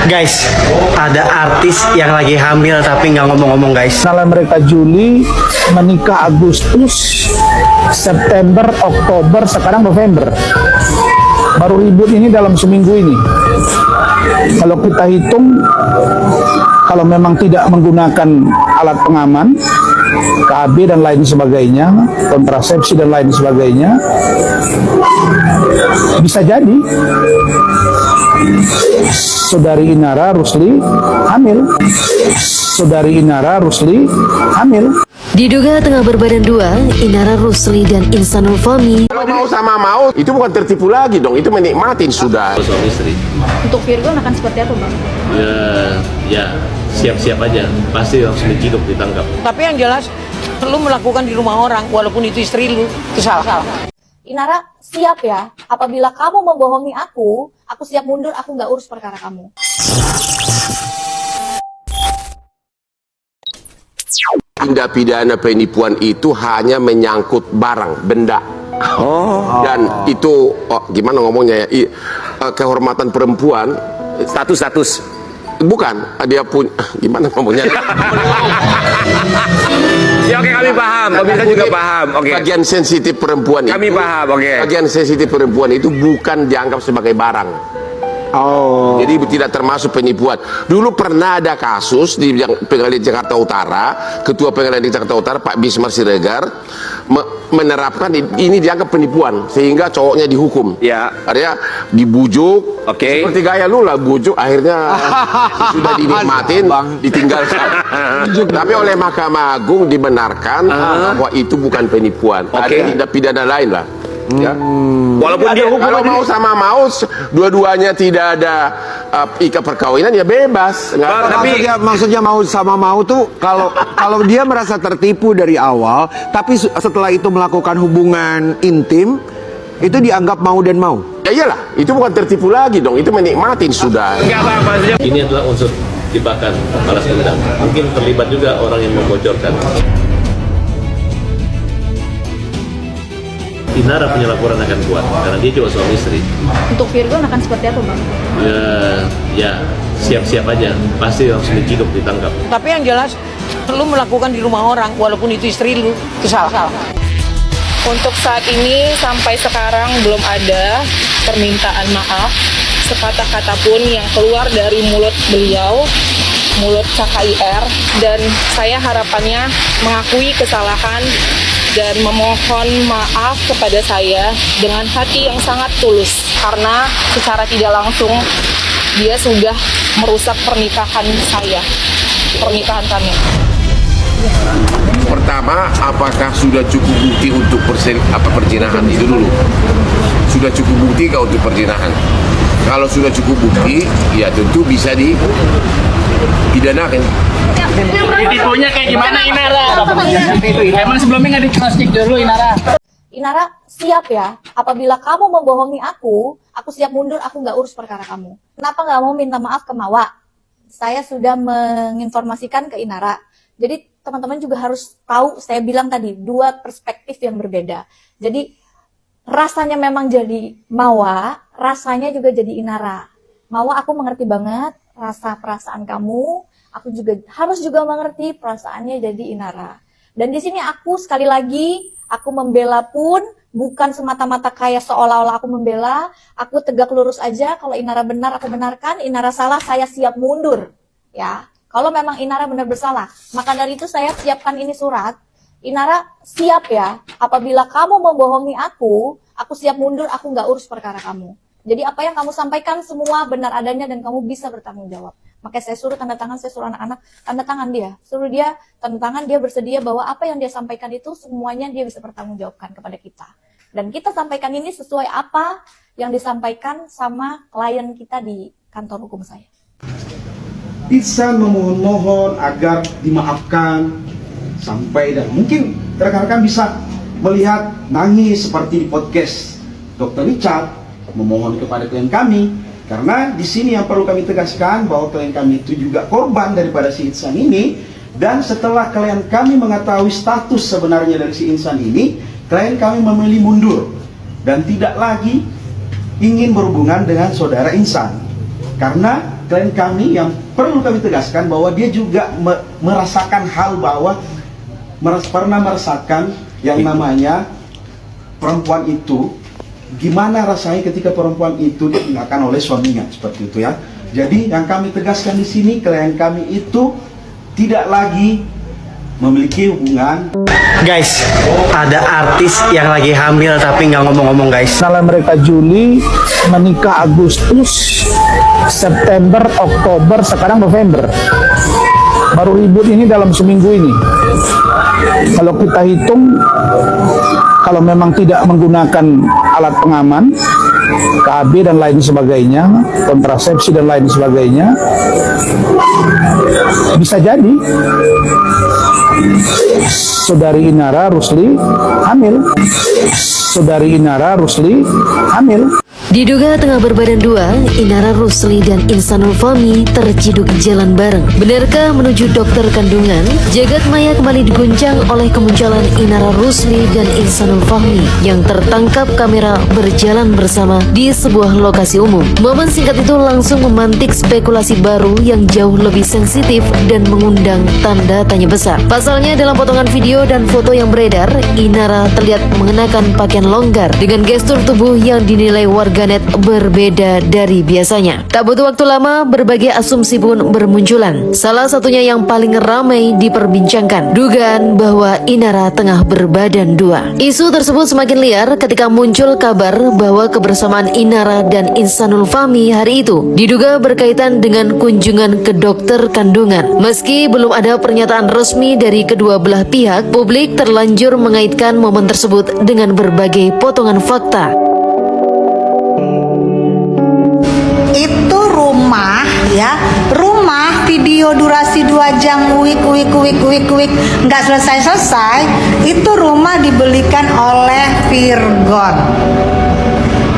Guys, ada artis yang lagi hamil tapi nggak ngomong-ngomong guys. Kenalan mereka Juli, menikah Agustus, September, Oktober, sekarang November. Baru ribut ini dalam seminggu ini. Kalau kita hitung, kalau memang tidak menggunakan alat pengaman, KB dan lain sebagainya, kontrasepsi dan lain sebagainya, bisa jadi Saudari Inara Rusli hamil. Saudari Inara Rusli hamil. Diduga tengah berbadan dua, Inara Rusli dan Insanul Fahmi. Kalau mau sama mau, itu bukan tertipu lagi dong, itu menikmatin sudah. Suami istri. Untuk Virgon akan seperti apa, Bang? Ya siap-siap aja, pasti langsung diciduk, ditangkap. Tapi yang jelas, lu melakukan di rumah orang, walaupun itu istri lu, itu salah. Inara, siap ya. Apabila kamu membohongi aku siap mundur, aku nggak urus perkara kamu. Tindak pidana penipuan itu hanya menyangkut barang, benda. Dan itu, gimana ngomongnya ya, kehormatan perempuan, status. Bukan, dia punya, gimana ngomongnya? Ya oke, kami paham, pemirsa juga paham. Oke. Bagian sensitif perempuan Kami paham, oke. Bagian sensitif perempuan itu bukan dianggap sebagai barang. Jadi tidak termasuk penipuan. Dulu pernah ada kasus di Pengadilan Jakarta Utara, Ketua Pengadilan Jakarta Utara Pak Bismar Siregar menerapkan ini dianggap penipuan sehingga cowoknya dihukum. Ya. Artinya dibujuk, seperti gaya lu lah, bujuk, akhirnya sudah dinikmatin, ditinggalkan. Tapi oleh Mahkamah Agung dibenarkan bahwa itu bukan penipuan. Ada tindak pidana lain lah. Ya. Walaupun dia kalau mau sama mau, dua-duanya tidak ada ikat perkawinan, ya bebas. Tapi maksudnya mau sama mau tuh kalau dia merasa tertipu dari awal, tapi setelah itu melakukan hubungan intim, itu dianggap mau dan mau. Ya iyalah, itu bukan tertipu lagi dong, itu menikmatin sudah. Enggak apa maksudnya. Ini adalah unsur jebakan, balas dendam. Mungkin terlibat juga orang yang membocorkan. Inara punya laporan akan kuat karena dia juga suami istri. Untuk Virgon akan seperti apa, Bang? Ya siap-siap aja, pasti langsung diciduk, ditangkap. Tapi yang jelas, lu melakukan di rumah orang, walaupun itu istri lu, itu salah. Untuk saat ini sampai sekarang belum ada permintaan maaf sekata-kata pun yang keluar dari mulut beliau, mulut KKIR, dan saya harapannya mengakui kesalahan dan memohon maaf kepada saya dengan hati yang sangat tulus karena secara tidak langsung dia sudah merusak pernikahan kami. Pertama, apakah sudah cukup bukti untuk perzinahan itu dulu? Sudah cukup bukti nggak untuk perzinahan? Kalau sudah cukup bukti, ya tentu bisa dipidanakan. Tipunya kayak gimana Inara? Emang sebelumnya nggak di cross check dulu Inara? Inara, siap ya. Apabila kamu membohongi aku siap mundur, aku nggak urus perkara kamu. Kenapa nggak mau minta maaf ke Mawa? Saya sudah menginformasikan ke Inara. Jadi teman-teman juga harus tahu, saya bilang tadi, dua perspektif yang berbeda. Jadi rasanya memang jadi Mawa, rasanya juga jadi Inara. Mawa, aku mengerti banget rasa perasaan kamu, aku juga harus mengerti perasaannya jadi Inara. Dan di sini aku sekali lagi, aku membela pun bukan semata-mata kayak seolah-olah aku membela, aku tegak lurus aja. Kalau Inara benar, aku benarkan. Inara salah, saya siap mundur. Ya, kalau memang Inara benar bersalah, maka dari itu saya siapkan ini surat. Inara, siap ya. Apabila kamu membohongi aku siap mundur, aku nggak urus perkara kamu. Jadi apa yang kamu sampaikan semua benar adanya dan kamu bisa bertanggung jawab. Makanya saya suruh tanda tangan, saya suruh anak-anak tanda tangan dia. Suruh dia tanda tangan, dia bersedia bahwa apa yang dia sampaikan itu semuanya dia bisa bertanggung jawabkan kepada kita. Dan kita sampaikan ini sesuai apa yang disampaikan sama klien kita di kantor hukum saya. Bisa memohon agar dimaafkan sampai dan mungkin rekan-rekan bisa melihat nangis seperti di podcast Dr. Richard memohon kepada klien kami, karena di sini yang perlu kami tegaskan bahwa klien kami itu juga korban daripada si Insan ini. Dan setelah klien kami mengetahui status sebenarnya dari si Insan ini, klien kami memilih mundur dan tidak lagi ingin berhubungan dengan saudara Insan karena klien kami yang perlu kami tegaskan bahwa dia juga merasakan hal bahwa pernah merasakan yang namanya perempuan itu, gimana rasanya ketika perempuan itu ditinggalkan oleh suaminya, seperti itu ya. Jadi yang kami tegaskan di sini, klien kami itu tidak lagi memiliki hubungan. Guys, ada artis yang lagi hamil tapi nggak ngomong-ngomong guys. Kenalan mereka Juli, menikah Agustus, September, Oktober, sekarang November. Baru ribut ini dalam seminggu ini. Kalau kita hitung, kalau memang tidak menggunakan alat pengaman, KB dan lain sebagainya, kontrasepsi dan lain sebagainya, bisa jadi Saudari Inara Rusli hamil. Saudari Inara Rusli hamil. Diduga tengah berbadan dua, Inara Rusli dan Insanul Fahmi terciduk jalan bareng. Benarkah menuju dokter kandungan? Jagat maya kembali diguncang oleh kemunculan Inara Rusli dan Insanul Fahmi yang tertangkap kamera berjalan bersama di sebuah lokasi umum. Momen singkat itu langsung memantik spekulasi baru yang jauh lebih sensitif dan mengundang tanda tanya besar. Pasalnya dalam potongan video dan foto yang beredar, Inara terlihat mengenakan pakaian longgar dengan gestur tubuh yang dinilai warganet berbeda dari biasanya. Tak butuh waktu lama, berbagai asumsi pun bermunculan. Salah satunya yang paling ramai diperbincangkan, dugaan bahwa Inara tengah berbadan dua. Isu tersebut semakin liar ketika muncul kabar bahwa kebersamaan Inara dan Insanul Fahmi hari itu diduga berkaitan dengan kunjungan ke dokter kandungan. Meski belum ada pernyataan resmi dari kedua belah pihak, publik terlanjur mengaitkan momen tersebut dengan berbagai potongan fakta. Itu rumah ya, rumah video durasi 2 jam wik nggak selesai, itu rumah dibelikan oleh Virgon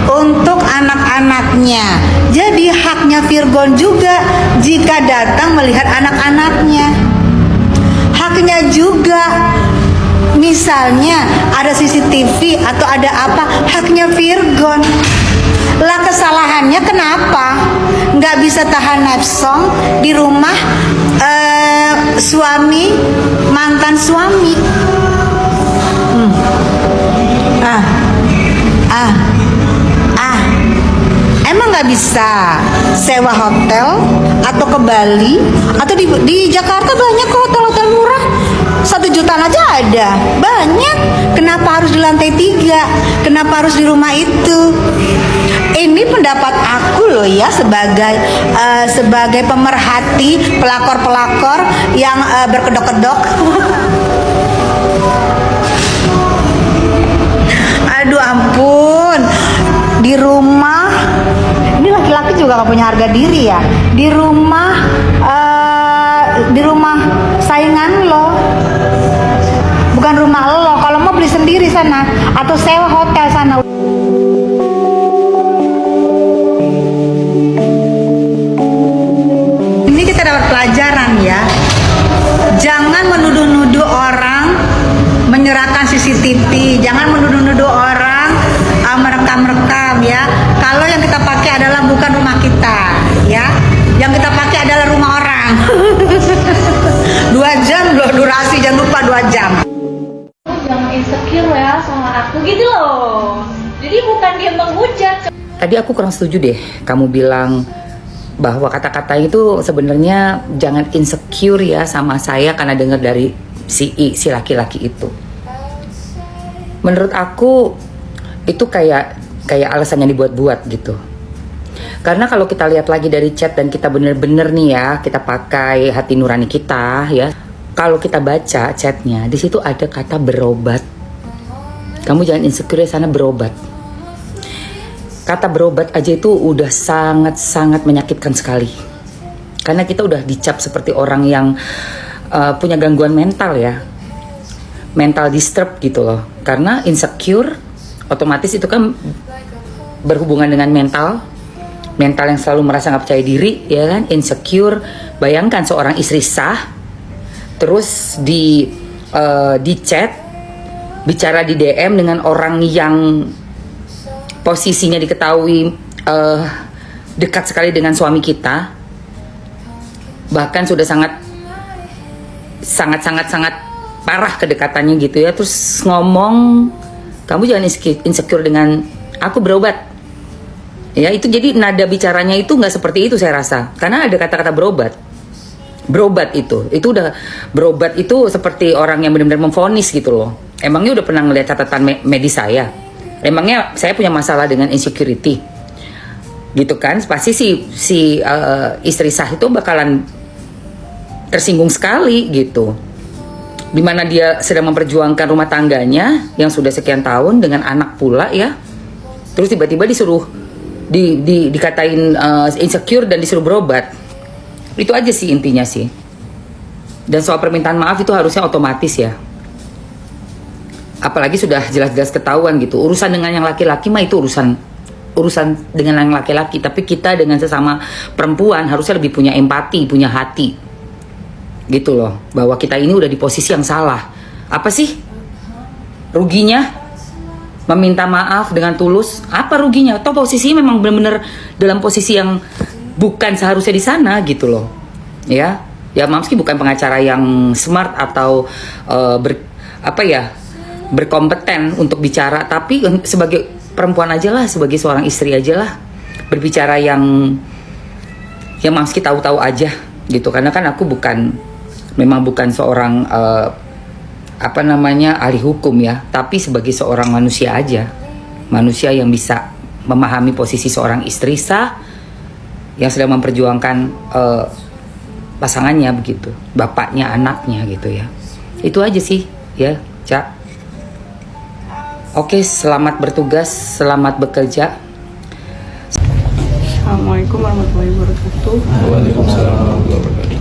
untuk anak-anaknya. Jadi haknya Virgon juga jika datang melihat anak-anaknya. Haknya juga misalnya ada CCTV atau ada apa, haknya Virgon. Lah kesalahannya kenapa nggak bisa tahan nafsong di rumah suami, mantan suami? Emang nggak bisa sewa hotel atau ke Bali atau di Jakarta banyak kok hotel-hotel murah, 1 jutaan aja ada, banyak. Kenapa harus di lantai 3? Kenapa harus di rumah itu? Ini pendapat aku loh ya, sebagai pemerhati pelakor-pelakor yang berkedok-kedok. Aduh ampun, di rumah ini laki-laki juga gak punya harga diri ya. Di rumah saingan lo, bukan rumah lo. Kalau mau beli sendiri sana atau sewa hotel sana. Ini kita dapat pelajaran ya. Jangan menuduh-nuduh orang menyerahkan CCTV, jangan menuduh-nuduh orang merekam-rekam ya. Kalau yang kita pakai adalah bukan rumah kita ya, yang kita pakai adalah rumah orang. 2 jam loh durasi, jangan lupa 2 jam. Jangan insecure ya sama aku gitu loh. Jadi bukan dia menghujat. Tadi aku kurang setuju deh, kamu bilang bahwa kata-kata itu sebenarnya jangan insecure ya sama saya karena dengar dari si laki-laki itu. Menurut aku itu kayak alasan yang dibuat-buat gitu. Karena kalau kita lihat lagi dari chat dan kita bener-bener nih ya, kita pakai hati nurani kita ya. Kalau kita baca chatnya, di situ ada kata berobat. Kamu jangan insecure sana, berobat. Kata berobat aja itu udah sangat-sangat menyakitkan sekali. Karena kita udah dicap seperti orang yang punya gangguan mental ya. Mental disturb gitu loh. Karena insecure otomatis itu kan berhubungan dengan mental yang selalu merasa nggak percaya diri ya kan, insecure. Bayangkan seorang istri sah terus di chat, bicara di DM dengan orang yang posisinya diketahui dekat sekali dengan suami kita, bahkan sudah sangat parah kedekatannya gitu ya, terus ngomong kamu jangan insecure dengan aku berobat ya. Itu jadi nada bicaranya itu nggak seperti itu saya rasa, karena ada kata-kata berobat itu udah berobat itu seperti orang yang benar-benar memvonis gitu loh. Emangnya udah pernah ngeliat catatan medis saya? Emangnya saya punya masalah dengan insecurity gitu kan? Pasti si istri sah itu bakalan tersinggung sekali gitu, dimana dia sedang memperjuangkan rumah tangganya yang sudah sekian tahun dengan anak pula ya, terus tiba-tiba disuruh dikatain insecure dan disuruh berobat. Itu aja sih intinya sih. Dan soal permintaan maaf itu harusnya otomatis ya, apalagi sudah jelas-jelas ketahuan gitu. Urusan dengan yang laki-laki mah itu urusan dengan yang laki-laki, tapi kita dengan sesama perempuan harusnya lebih punya empati, punya hati gitu loh, bahwa kita ini udah di posisi yang salah. Apa sih ruginya meminta maaf dengan tulus? Apa ruginya? Toh posisinya memang benar-benar dalam posisi yang bukan seharusnya di sana gitu loh ya. Ya Mamski bukan pengacara yang smart atau berkompeten untuk bicara, tapi sebagai perempuan aja lah, sebagai seorang istri aja lah, berbicara yang Mamski tahu-tahu aja gitu. Karena kan aku memang bukan seorang ahli hukum ya, tapi sebagai seorang manusia aja, manusia yang bisa memahami posisi seorang istri sah yang sedang memperjuangkan pasangannya begitu, bapaknya, anaknya gitu ya. Itu aja sih ya, Cak. Oke, selamat bertugas, selamat bekerja. Assalamualaikum warahmatullahi wabarakatuh. Waalaikumsalam warahmatullahi wabarakatuh.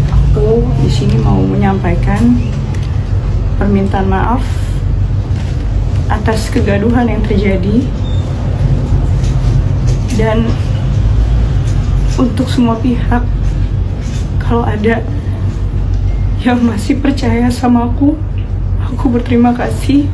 Aku di sini mau menyampaikan permintaan maaf atas kegaduhan yang terjadi, dan untuk semua pihak, kalau ada yang masih percaya sama aku berterima kasih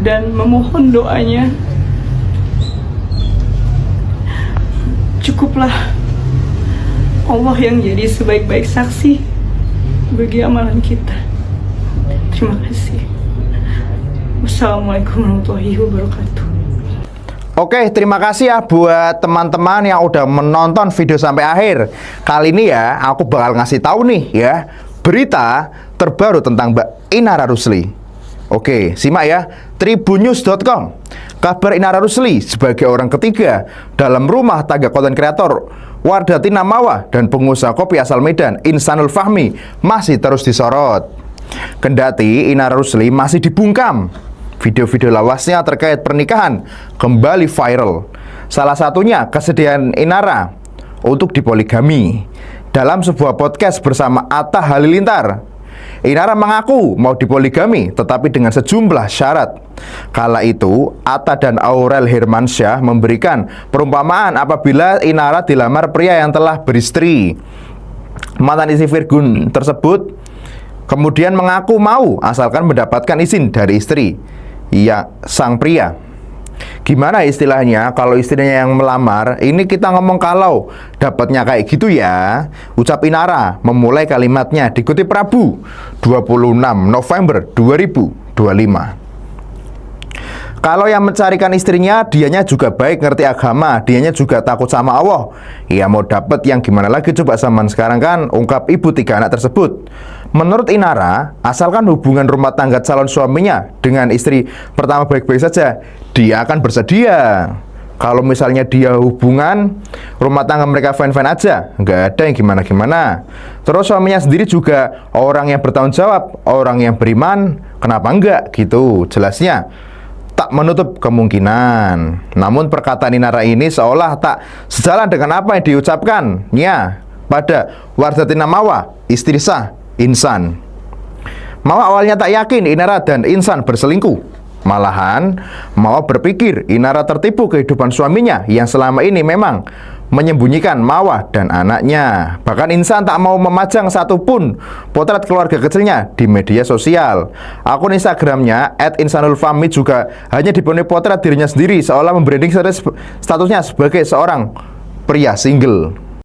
dan memohon doanya. Cukuplah Allah yang jadi sebaik-baik saksi bagi amalan kita. Terima kasih. Wassalamualaikum warahmatullahi wabarakatuh. Oke, terima kasih ya buat teman-teman yang udah menonton video sampai akhir. Kali ini ya, aku bakal ngasih tahu nih ya, berita terbaru tentang Mbak Inara Rusli. Oke, simak ya. Tribunnews.com. Kabar Inara Rusli sebagai orang ketiga dalam rumah tangga konten kreator Wardatina Mawa dan pengusaha kopi asal Medan, Insanul Fahmi, masih terus disorot. Kendati Inara Rusli masih dibungkam, video-video lawasnya terkait pernikahan kembali viral. Salah satunya kesedihan Inara untuk dipoligami. Dalam sebuah podcast bersama Atta Halilintar, Inara mengaku mau dipoligami tetapi dengan sejumlah syarat. Kala itu, Atta dan Aurel Hermansyah memberikan perumpamaan apabila Inara dilamar pria yang telah beristri. Mantan istri Virgun tersebut kemudian mengaku mau asalkan mendapatkan izin dari istri sang pria. Gimana istilahnya kalau istrinya yang melamar? Ini kita ngomong kalau dapatnya kayak gitu ya, ucap Inara memulai kalimatnya dikutip Rabu 26 November 2025. Kalau yang mencarikan istrinya, dianya juga baik, ngerti agama, dianya juga takut sama Allah. Ya mau dapet yang gimana lagi coba zaman sekarang kan, ungkap ibu 3 anak tersebut. Menurut Inara, asalkan hubungan rumah tangga calon suaminya dengan istri pertama baik-baik saja, dia akan bersedia. Kalau misalnya dia hubungan rumah tangga mereka fine-fine aja, nggak ada yang gimana-gimana. Terus suaminya sendiri juga orang yang bertanggung jawab, orang yang beriman, kenapa enggak gitu, jelasnya tak menutup kemungkinan. Namun perkataan Inara ini seolah tak sejalan dengan apa yang diucapkannya pada Wardatina Mawa, istri sah Insan. Mawa awalnya tak yakin Inara dan Insan berselingkuh. Malahan Mawa berpikir Inara tertipu kehidupan suaminya yang selama ini memang menyembunyikan Mawar dan anaknya. Bahkan Insan tak mau memajang satupun potret keluarga kecilnya di media sosial. Akun Instagramnya @insanulfami juga hanya dipenuhi potret dirinya sendiri, seolah membranding statusnya sebagai seorang pria single.